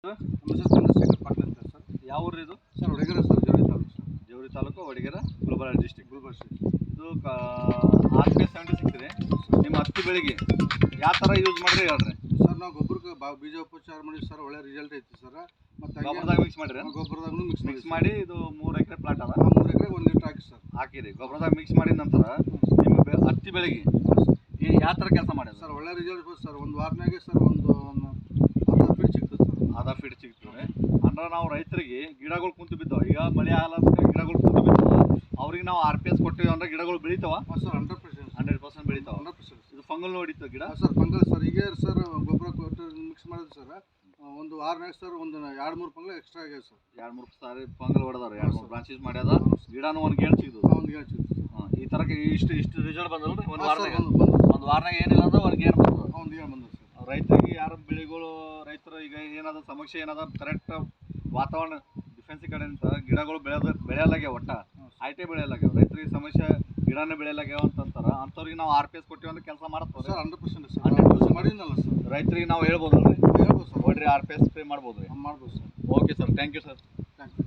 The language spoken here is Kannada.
ನಮಸ್ತೆ ಚಂದ್ರಶೇಖರ್ ಪಾಟೀಲ್ ಅಂತ ಸರ್. ಯಾವ ಊರು ಇದು? ಸರ್ ವಡಗೇರೆ ಸರ್, ಜವಳಿ ತಾಲೂಕು ಸರ್. ಜವರಿ ತಾಲೂಕು ವಡಗೇರೆ, ಗುಲ್ಬರ್ಗ ಡಿಸ್ಟಿಕ್. ಇದು RPS 76 ರೀ. ನಿಮ್ಮ ಹತ್ತಿ ಬೆಳೆಗೆ ಯಾವ ಥರ ಯೂಸ್ ಮಾಡ್ರಿ ಹೇಳ್ರಿ ಸರ್. ನಾವು ಗೊಬ್ಬರಕ್ಕೆ ಬೀಜ ಉಪಚಾರ ಮಾಡಿದ್ವಿ ಸರ್, ಒಳ್ಳೆ ರಿಸಲ್ಟ್ ಐತಿ ಸರ್. ಮತ್ತು ಗೊಬ್ಬರದಾಗ ಮಿಕ್ಸ್ ಮಾಡಿರಿ? ಗೊಬ್ಬರದಾಗೂ ಮಿಕ್ಸ್ ಮಾಡಿ ಇದು 3 ಎಕರೆ ಪ್ಲಾಟ್ ಅದ. 3 ಎಕರೆಗೆ 1 ಲೀಟ್ರ್ ಹಾಕಿ ಸರ್. ಹಾಕಿರಿ. ಗೊಬ್ಬರದಾಗ ಮಿಕ್ಸ್ ಮಾಡಿದ ನಂತರ ನಿಮ್ಮ ಹತ್ತಿ ಬೆಳೆಗೆ ಯಾವ ಥರ ಕೆಲಸ ಮಾಡಿರಿ ಸರ್? ಒಳ್ಳೆ ರಿಸಲ್ಟ್ ಬರ್ತದೆ ಸರ್. ಒಂದು ವಾರನಾಗೆ ಸರ್ ಒಂದು ಅರ್ಧ ಫೀಟ್ ಸಿಗ್ತದೆ ಸರ್. ಅರ್ಧ ಫೀಟ್ ಸಿಗ್ತದೆ ಅಂದ್ರೆ ನಾವು ರೈತರಿಗೆ ಗಿಡಗಳು ಕುಂತು ಬಿದ್ದಾವೆ. ಈಗ ಮಳೆ ಆಗಲಕ್ಕೆ ಗಿಡಗಳು ಕುಂತು ಬಿದ್ದಾವೆ, ಅವ್ರಿಗೆ ನಾವು RPS ಕೊಟ್ಟಿವಿ ಅಂದ್ರೆ ಗಿಡಗಳು ಬೆಳಿತಾವ ಸರ್. 100% ಬೆಳಿತಾವ. 100% ಇದು ಫಂಗಲ್ ಹೊಡಿತಾವ ಗಿಡ ಸರ್. Fungal sir. ಈಗ ಸರ್ ಗೊಬ್ಬರ ಕೊಟ್ಟು ಮಿಕ್ಸ್ ಮಾಡಿದ್ವಿ ಸರ್. ಒಂದು ವಾರನಾಗ ಸರ್ ಒಂದು 2-3 ಫಂಗಲ್ ಎಕ್ಸ್ಟ್ರಾ ಆಗ್ಯಾವ ಸರ್. 2-3 ಸಾರಿ ಫಂಗಲ್ ಹೊಡೆದಾರ. 2-3 ಬ್ರಾಂಚಸ್ ಮಾಡ್ಯಾದ. ಗಿಡನೂ ಒಂದು ಗೇಣ್ ಸಿಗ್ತದೆ. ಒಂದು ಗೇಣ್ ಸಿಗ್ತದೆ. ಈ ಥರ ಇಷ್ಟು ರಿಸಲ್ಟ್ ಬಂದಲ್ರಿ ಒಂದು ವಾರನಾಗ. ಒಂದು ಒಂದು ವಾರನಾಗ ಏನಿಲ್ಲ ಅಂದ್ರೆ ಒಂದು ಗೇಣ್ ಬರ್ತದೆ. ಒಂದು ಗೇಣ್ ಬಂದದ ಸರ್. ರೈತರಿಗೆ ಯಾರು ಬೆಳೆಗಳು ರೈತರು ಈಗ ಏನಾದ ಸಮಸ್ಯೆ ಏನಾದ ಕರೆಕ್ಟ್ ವಾತಾವರಣ ಡಿಫೆನ್ಸ್ ಕಡೆಯಿಂದ ಗಿಡಗಳು ಬೆಳೆಯಲಾಗ್ಯಾವ. ಒಟ್ಟ ಐಟೇ ಬೆಳೆಯಲಾಗ್ಯಾವ. ರೈತರಿಗೆ ಸಮಸ್ಯೆ ಗಿಡನೇ ಬೆಳೆಯಲಾಗ್ಯಾವ ಅಂತಾರೆ. ಅಂಥವ್ರಿಗೆ ನಾವು RPS ಕೊಟ್ಟಿವಿ ಅಂದ್ರೆ ಕೆಲಸ ಮಾಡ್ತಾರೆ ಸರ್. 100% ಸರ್. ಯೂಸ್ ಮಾಡಿದ್ನಲ್ಲ ಸರ್. ರೈತರಿಗೆ ನಾವು ಹೇಳ್ಬೋದಲ್ರಿ? ಹೇಳ್ಬೋದು ಸರ್. ನೋಡ್ರಿ RPS ಸ್ಪ್ರೇ ಮಾಡ್ಬೋದು ರೀ. ಮಾಡ್ಬೋದು sir. Okay sir, thank you sir. Thank you.